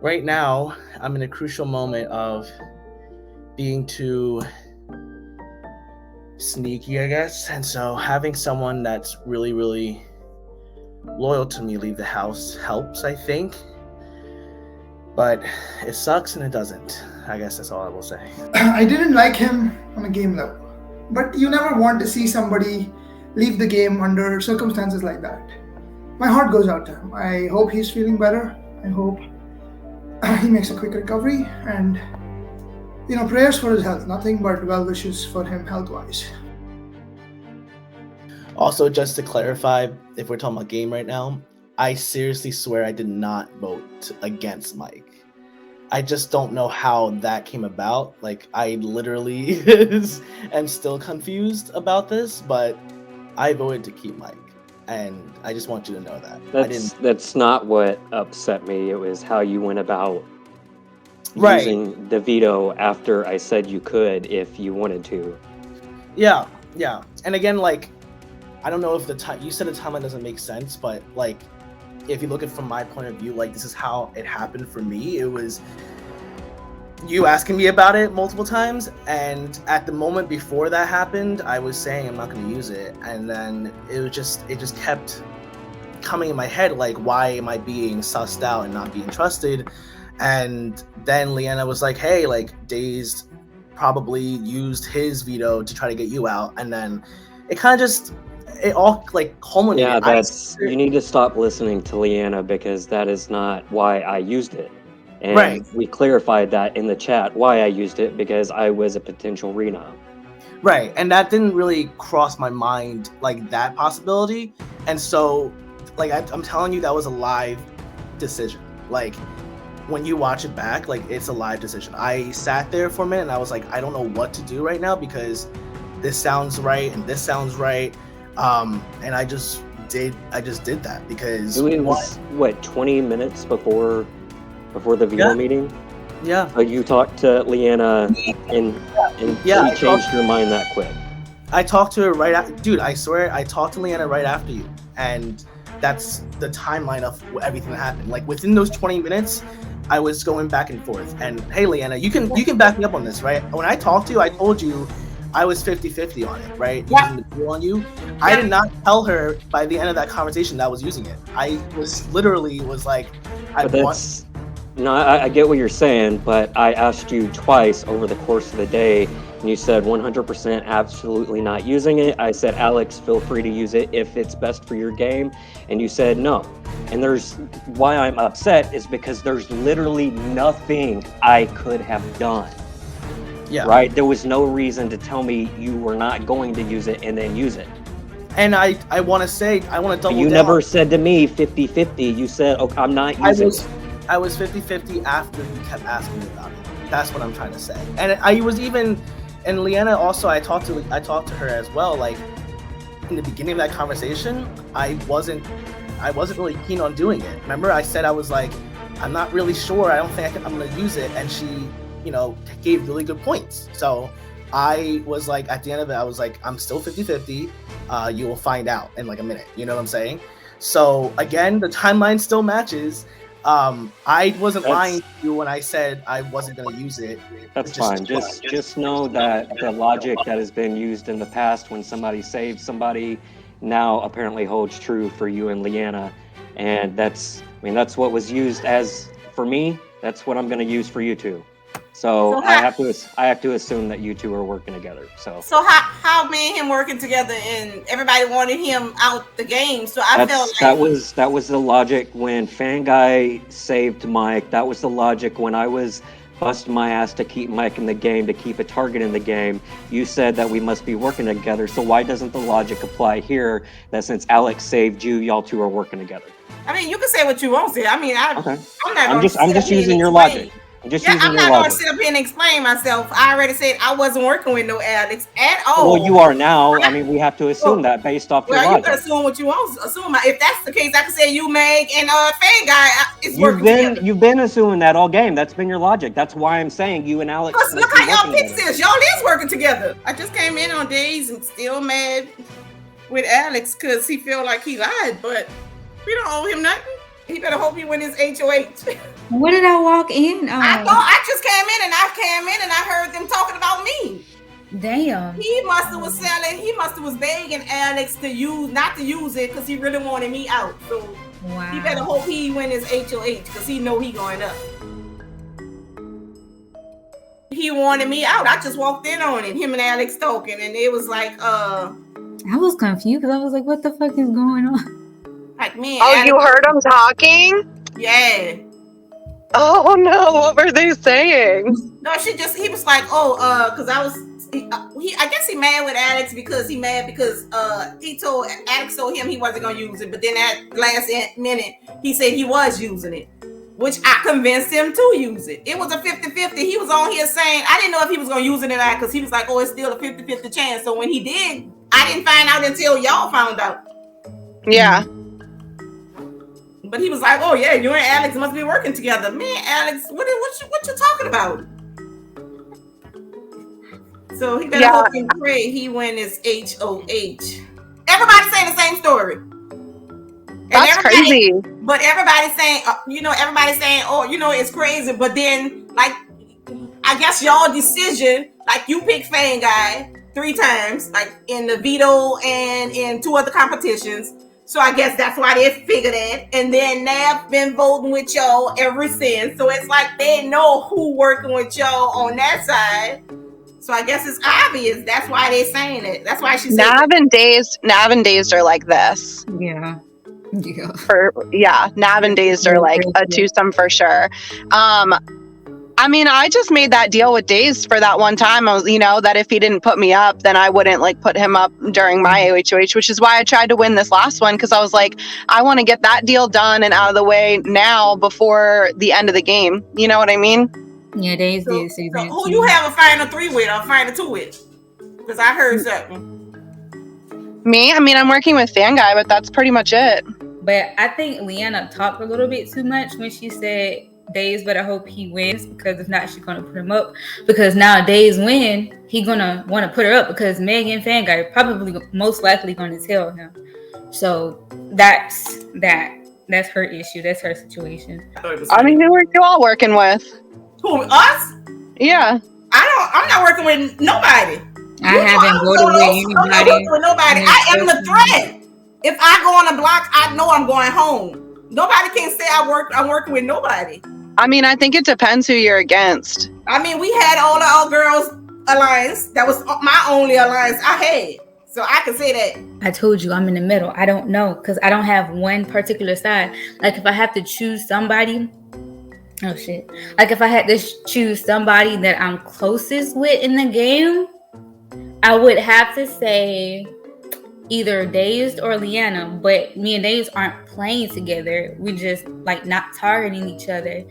right now, I'm in a crucial moment of being too sneaky, I guess. And so having someone that's really, really loyal to me leave the house helps, I think. But it sucks and it doesn't. I guess that's all I will say. I didn't like him on a game level, but you never want to see somebody leave the game under circumstances like that. My heart goes out to him. I hope he's feeling better. I hope he makes a quick recovery, and prayers for his health. Nothing but well wishes for him health-wise. Also, just to clarify, if we're talking about game right now, I seriously swear I did not vote against Mike. I just don't know how that came about. Like, I literally am still confused about this, but I voted to keep Mike. And I just want you to know that. That's not what upset me. It was how you went about using the veto after I said you could if you wanted to. Yeah. And again, like, I don't know if the time you said the timeline doesn't make sense, but like, if you look at it from my point of view, like, this is how it happened for me. It was you asking me about it multiple times, and at the moment before that happened, I was saying I'm not going to use it, and then it just kept coming in my head, like, why am I being sussed out and not being trusted? And then Leanna was like, hey, like, Dazed probably used his veto to try to get you out, and then it kind of just it all like culminated. Yeah, you need to stop listening to Leanna, because that is not why I used it. And we clarified that in the chat why I used it, because I was a potential reno. Right, and that didn't really cross my mind, like, that possibility. And so, like, I'm telling you, that was a live decision. Like, when you watch it back, like, it's a live decision. I sat there for a minute and I was like, I don't know what to do right now, because this sounds right and this sounds right. And I just did that because it was what, 20 minutes before the veto meeting? Yeah. So you talked to Leanna and she changed your mind that quick. I talked to her right after, dude, I swear I talked to Leanna right after you. And that's the timeline of everything that happened. Like, within those 20 minutes, I was going back and forth. And hey, Leanna, you can back me up on this, right? When I talked to you, I told you I was 50-50 on it, right? Yeah. Using the tool on you. I did not tell her by the end of that conversation that I was using it. I was literally like, No, I get what you're saying, but I asked you twice over the course of the day, and you said 100% absolutely not using it. I said, Alex, feel free to use it if it's best for your game, and you said no. And why I'm upset is because there's literally nothing I could have done. Yeah. Right? There was no reason to tell me you were not going to use it and then use it. And I want to double down. You never said to me 50-50. You said, okay, I'm not using it. I was 50-50 after you kept asking me about it. That's what I'm trying to say. And I was even, and Leanna also, I talked to her as well. Like, in the beginning of that conversation, I wasn't really keen on doing it. Remember, I said I was like, I'm not really sure. I don't think I'm going to use it. And she, gave really good points. So I was like, at the end of it, I was like, I'm still 50-50. You will find out in like a minute. You know what I'm saying? So again, the timeline still matches. I wasn't lying to you when I said I wasn't going to use it. That's fine. Just know that the logic that has been used in the past when somebody saved somebody now apparently holds true for you and Leanna. And that's what was used as for me. That's what I'm going to use for you two. So I have to assume that you two are working together. So how me and him working together, and everybody wanted him out the game. So I felt like that was the logic when Fan Guy saved Mike. That was the logic when I was busting my ass to keep Mike in the game, to keep a target in the game. You said that we must be working together. So why doesn't the logic apply here that since Alex saved you, y'all two are working together? I mean, you can say what you want to say. I mean, I'm just using your logic. I'm not going to sit up here and explain myself. I already said I wasn't working with no Alex at all. Well, you are now. I mean, we have to assume that based off your logic. You can assume what you want to assume. If that's the case, I can say you, Meg, and Fan Guy is working together. You've been assuming that all game. That's been your logic. That's why I'm saying you and Alex. Look how y'all picked this. Y'all is working together. I just came in on days and still mad with Alex because he feel like he lied, but we don't owe him nothing. He better hope he win his HOH. What did I walk in? I just came in and I heard them talking about me. Damn. He must have was begging Alex not to use it because he really wanted me out. So he better hope he win his HOH because he know he going up. He wanted me out. I just walked in on it, him and Alex talking, and it was like I was confused because I was like, what the fuck is going on? Like, man. Oh, you heard them talking? Yeah. Oh no, what were they saying? No, he was like, because I guess he mad with Alex because Alex told him he wasn't gonna use it, but then at last minute he said he was using it, which I convinced him to use it. It was a 50-50. He was on here saying, I didn't know if he was gonna use it or not because he was like, oh, it's still a 50-50 chance. So when he did, I didn't find out until y'all found out. Yeah. But he was like, "Oh yeah, you and Alex must be working together." Me and Alex, what you talking about? So he better hope and pray he win his HOH. Everybody's saying the same story. That's crazy. But everybody's saying, everybody's saying, oh, it's crazy. But then, like, I guess y'all decision, like you picked Fan Guy 3 times, like in the Veto and in 2 other competitions. So I guess that's why they figured it. And then Nav been voting with y'all ever since. So it's like they know who working with y'all on that side. So I guess it's obvious. That's why they're saying it. That's why she said Nav and Dazed are like this. Yeah. Nav and Dazed are like a twosome for sure. I mean, I just made that deal with Dazed for that one time. I was, that if he didn't put me up, then I wouldn't like put him up during my HOH, which is why I tried to win this last one. Cause I was like, I want to get that deal done and out of the way now before the end of the game. You know what I mean? Yeah, Dazed did. So who you have a final 3 with or final 2 with? Cause I heard something. Me? I mean, I'm working with Fan Guy, but that's pretty much it. But I think Leanna talked a little bit too much when she said, Days, but I hope he wins because if not, she's gonna put him up. Because now Days win, he gonna want to put her up because Meg and Fan Guy are probably most likely gonna tell him. So that's her issue. That's her situation. I mean, who are you all working with? Who, us? Yeah. I'm not working with nobody. I haven't voted with anybody. I'm not working with nobody. I am the threat. If I go on a block, I know I'm going home. Nobody can say I'm working with nobody. I mean, I think it depends who you're against. I mean, we had all the All Girls Alliance. That was my only alliance I had. So I can say that. I told you I'm in the middle. I don't know because I don't have one particular side. Like if I have to choose somebody, oh shit. Like if I had to choose somebody that I'm closest with in the game, I would have to say either Dazed or Leanna, but me and Dazed aren't playing together. We just like not targeting each other.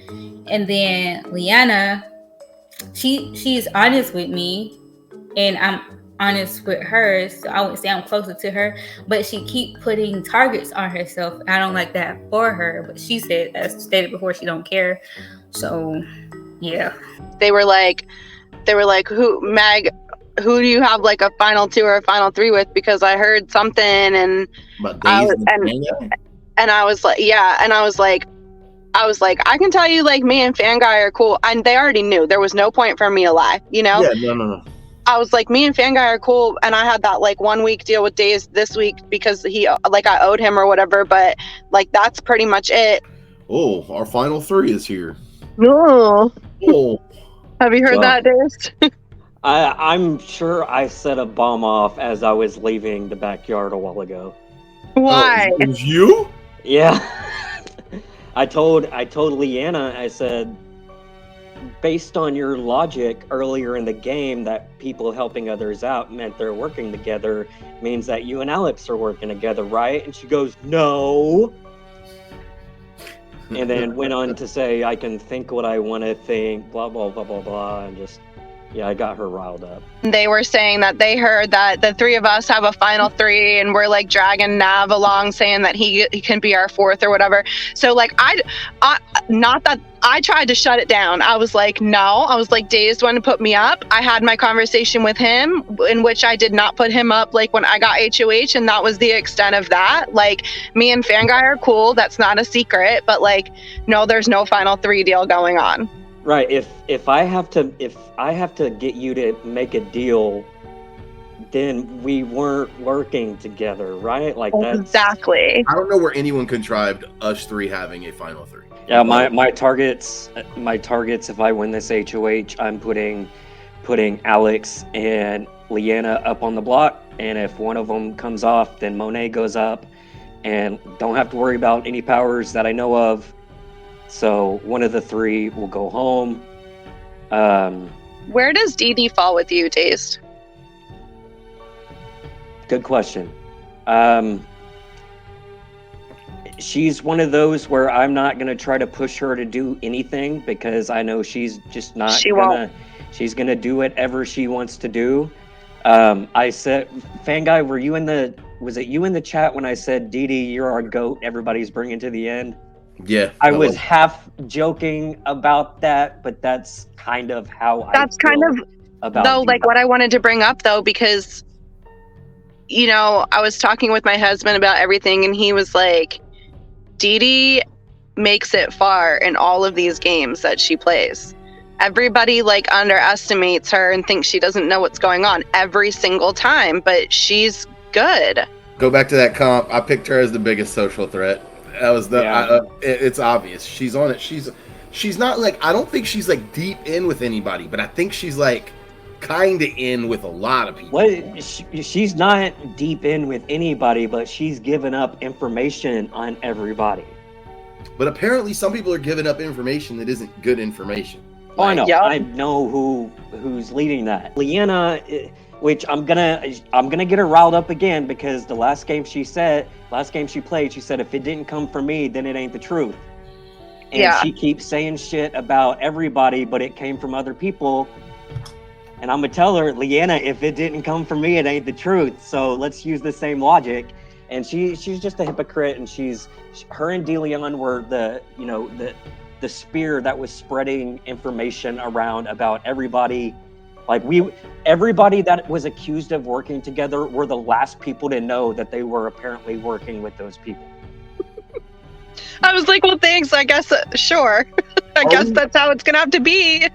And then Leanna, she's honest with me and I'm honest with her. So I would say I'm closer to her, but she keep putting targets on herself. I don't like that for her, but she said, as stated before, she don't care. So yeah. They were like, who, Meg, who do you have like a final 2 or a final 3 with? Because I heard something and But I Days was, and Fanga? and I was like, yeah, and I was like, I can tell you, like, me and Fanguy are cool, and they already knew. There was no point for me to lie, you know? Yeah, no. I was like, me and Fanguy are cool, and I had that like 1 week deal with Days this week because he like I owed him or whatever, but like that's pretty much it. Oh, our final 3 is here. Oh, Oh, have you heard Well, that, Days? I'm sure I set a bomb off as I was leaving the backyard a while ago. Why? it was you? Yeah. I told Leanna, I said, based on your logic earlier in the game that people helping others out meant they're working together means that you and Alex are working together, right? And she goes, no. And then went on to say, I can think what I want to think, blah, blah, blah, blah, blah. And just, yeah, I got her riled up. They were saying that they heard that the 3 of us have a final 3 and we're like dragging Nav along saying that he can be our 4th or whatever. So like I not that I tried to shut it down. I was like, no. I was like, Dazed wanted to put me up. I had my conversation with him in which I did not put him up like when I got HOH, and that was the extent of that. Like, me and Fanguy are cool. That's not a secret. But like, no, there's no final 3 deal going on. Right. If I have to get you to make a deal, then we weren't working together, right? Like that's exactly. I don't know where anyone contrived us 3 having a final 3. Yeah, my targets. If I win this HOH, I'm putting Alex and Leanna up on the block, and if one of them comes off, then Monet goes up, and don't have to worry about any powers that I know of. So one of the 3 will go home. Where does Dee Dee fall with you, Dazed? Good question. She's one of those where I'm not going to try to push her to do anything because I know she's just not she's going to do whatever she wants to do. I said, Fanguy, was it you in the chat when I said, Dee Dee, you're our GOAT, everybody's bringing to the end? Yeah. I was half joking about that, but that's kind of how that's I feel kind of about though, Dee Dee. like what I wanted to bring up though, because you know, I was talking with my husband about everything, and he was like, Dee Dee makes it far in all of these games that she plays. Everybody like underestimates her and thinks she doesn't know what's going on every single time, but she's good. Go back to that comp. I picked her as the biggest social threat. That was it's obvious. She's on it. She's not like, I don't think she's like deep in with anybody, but I think she's like kind of in with a lot of people. Well, she's not deep in with anybody, but she's given up information on everybody. But apparently some people are giving up information that isn't good information. Oh, I know. I know who's leading that. Leanna, which I'm gonna get her riled up again because the last game she played, she said if it didn't come from me, then it ain't the truth. And she keeps saying shit about everybody, but it came from other people. And I'm gonna tell her, Leanna, if it didn't come from me, it ain't the truth. So let's use the same logic. And she's just a hypocrite, and her and DeLeon were the spear that was spreading information around about everybody. Like everybody that was accused of working together were the last people to know that they were apparently working with those people. I was like, well, thanks. I guess, sure. I guess that's how it's gonna have to be.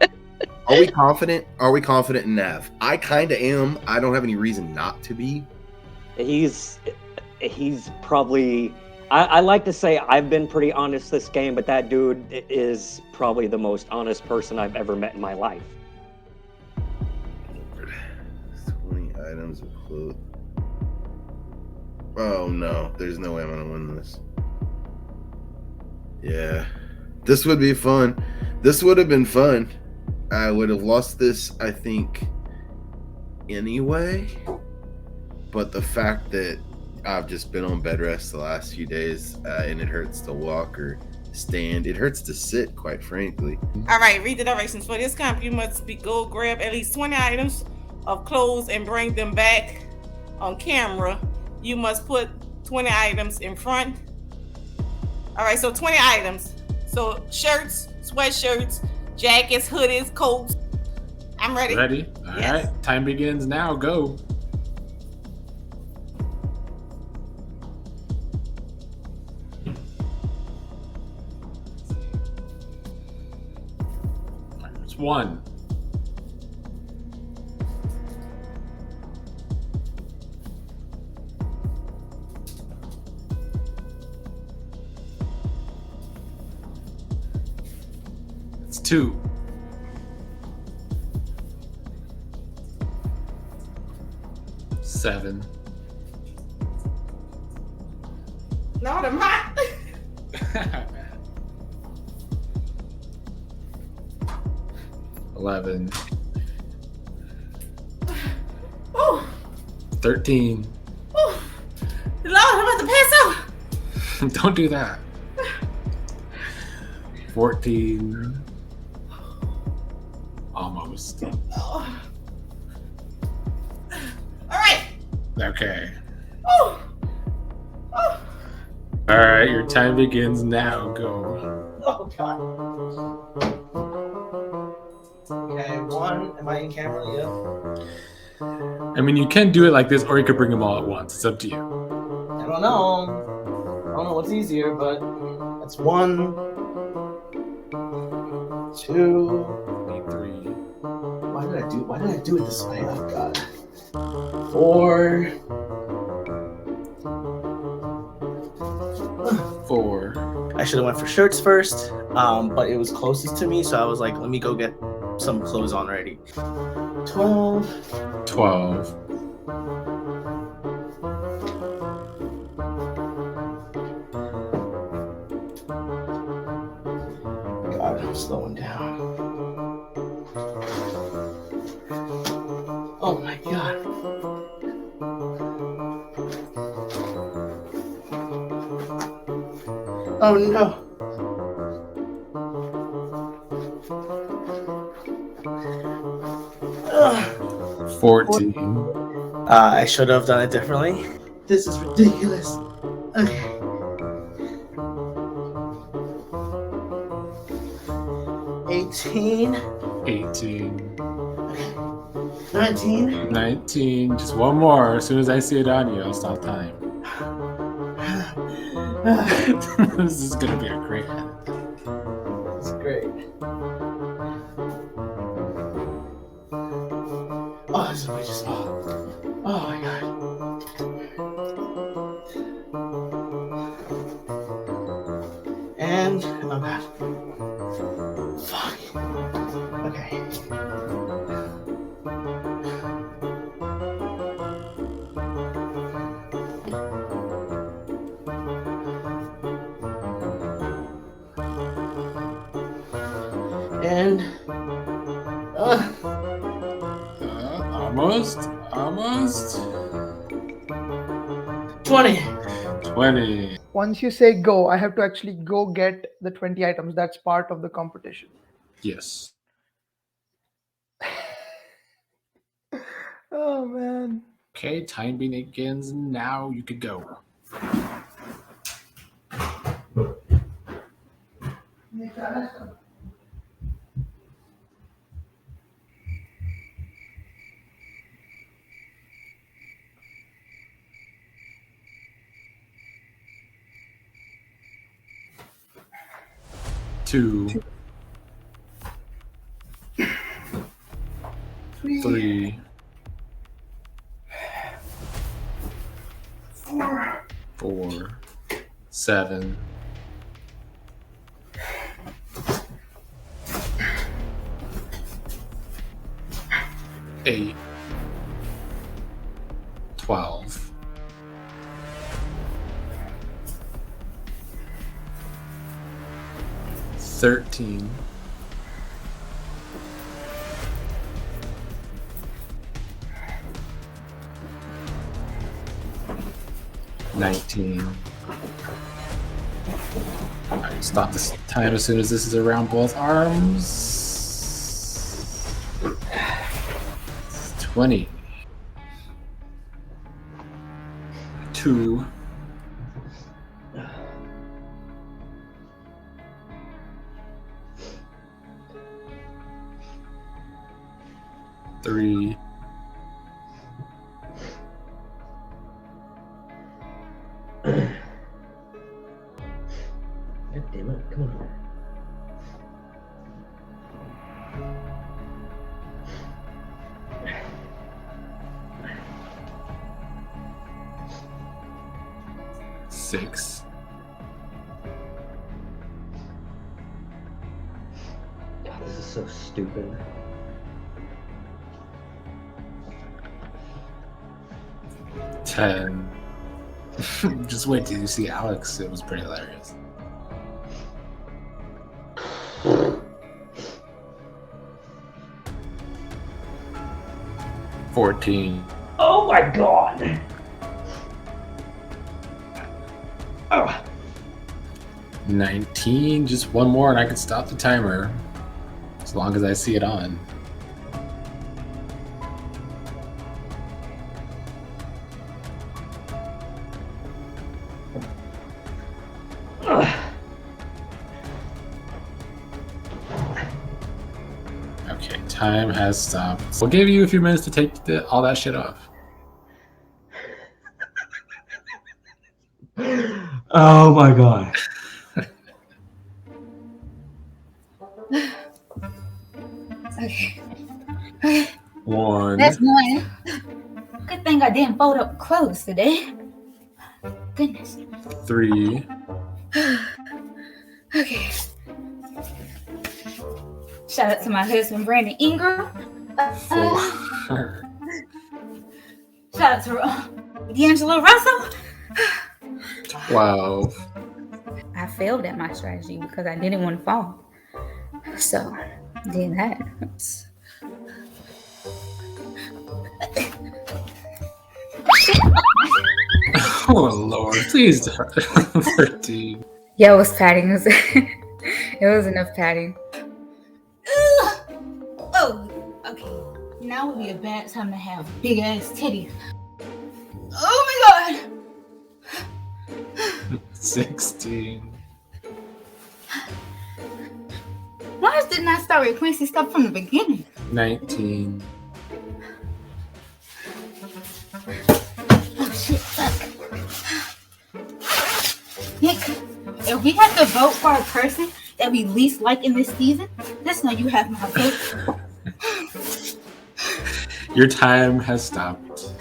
Are we confident? Are we confident in Nav? I kind of am. I don't have any reason not to be. He's probably. I like to say I've been pretty honest this game, but that dude is probably the most honest person I've ever met in my life. 20 items of clothes. Oh no, there's no way I'm gonna win this. Yeah, this would be fun. This would have been fun. I would have lost this, I think, anyway. But the fact that I've just been on bed rest the last few days, and it hurts to walk or stand. It hurts to sit, quite frankly. All right, read the directions. For this camp, you must go grab at least 20 items of clothes and bring them back on camera. You must put 20 items in front. All right, so 20 items. So shirts, sweatshirts, jackets, hoodies, coats, I'm ready. Ready? All right. Time begins now. Go. It's 1. It's 2. Seven. No, I'm not. 11. Oh, 13. oh. Lord, I'm about to pass out. Don't do that. 14. Almost. Oh. All right. Okay. Oh. Oh. All right, your time begins now. Go. Oh god. Okay, 1. Am I in camera? Yeah. I mean, you can do it like this, or you could bring them all at once. It's up to you. I don't know. I don't know what's easier, but that's 1, 2, 3. Why did I do it this way? Oh god. 4. 4. I should have went for shirts first, but it was closest to me, so I was like, let me go get some clothes on already. 12. 12. God, I'm slowing down. Oh my god. Oh no. Ugh. 14. I should have done it differently. This is ridiculous. Okay. 18. 18. 19. 19. Just one more. As soon as I see it on you, I'll stop time. This is going to be a great edit. That's great. Oh, this is way just. Oh my god. And I'm bad. Fuck. Okay. And Almost. 20. 20. Once you say go, I have to actually go get the 20 items. That's part of the competition. Yes. Oh man. Okay, time begins now. You could go. Two. 3. 4. 7. 8. 12. 13. 19. Alright, stop this time as soon as this is around both arms. 20. 2. 1. 3. God damn it! Come on. 6. God, this is so stupid. 10. Just wait till you see Alex. It was pretty hilarious. 14. Oh my god! Oh. 19. Just one more and I can stop the timer. As long as I see it on. Okay, time has stopped. We'll give you a few minutes to take all that shit off. Oh my god. Okay. 1. That's one. Good thing I didn't fold up clothes today. Goodness. 3. Okay. Shout out to my husband, Brandon Ingram. 4. Shout out to D'Angelo Russell. 12. I failed at my strategy because I didn't want to fall. So, did that. Oh Lord, please. 13. Yeah, it was padding. It was enough padding. Oh, okay. Now would be a bad time to have big ass titties. Oh my god! 16. Why didn't I start with Quincy stuff from the beginning? 19. Oh shit, fuck. Nick, if we have to vote for a person that we least like in this season, just know you have my vote. Your time has stopped.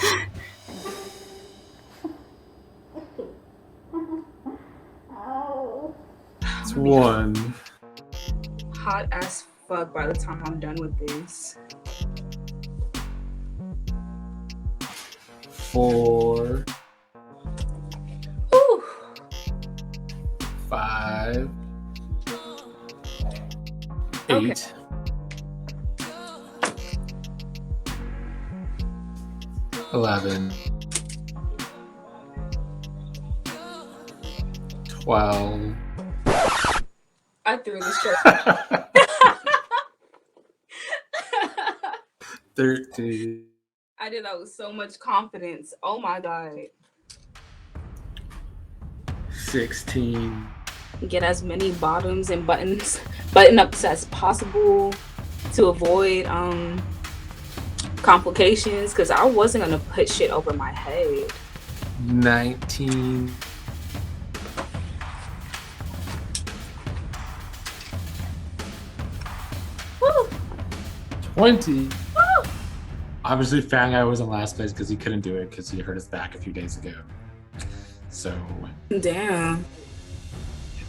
It's 1. Hot as fuck by the time I'm done with this. 4. Whew. 5. 8. Okay. 11. 12. I threw this shirt. 13. I did that with so much confidence. Oh my god. 16. Get as many bottoms and button ups as possible to avoid complications, because I wasn't gonna put shit over my head. 19. 20. Obviously, Fang Guy was in last place because he couldn't do it because he hurt his back a few days ago. So, damn.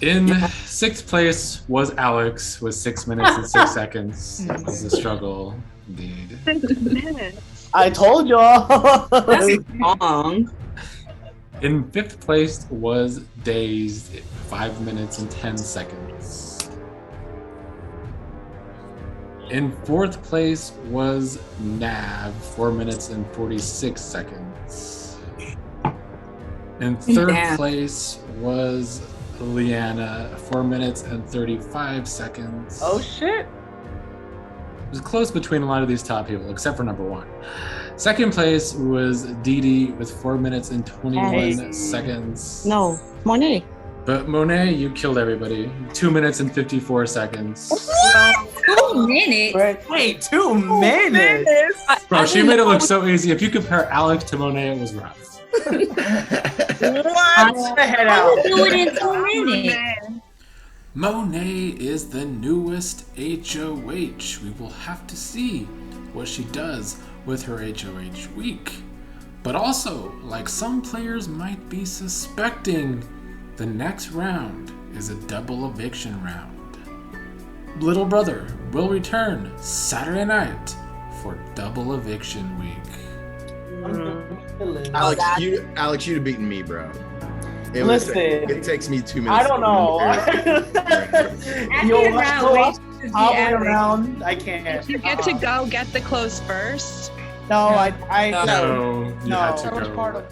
In 6th place was Alex with 6 minutes and 6 seconds. It was a struggle, indeed. 6 minutes. I told y'all. That's long. In 5th place was Dazed, 5 minutes and 10 seconds. In 4th place was Nav, 4 minutes and 46 seconds. In 3rd Damn. place was Leanna, 4 minutes and 35 seconds. Oh shit. It was close between a lot of these top people, except for number 1. 2nd place was Dee Dee with 4 minutes and 21 seconds. No, Monet. But Monet, you killed everybody. 2 minutes and 54 seconds. 2 minutes. Wait, 2 minutes. Bro, she made it look so easy. If you compare Alex to Monet, it was rough. What the head out? Do it in 2 minutes. Monet is the newest HOH. We will have to see what she does with her HOH week. But also, like some players might be suspecting, the next round is a double eviction round. Little Brother will return Saturday night for double eviction week. Alex, you'd have beaten me, bro. It takes me 2 minutes. I don't know. You'll I'll around. I can't. You get to go get the clothes first. No, I No, you had to that was go. part of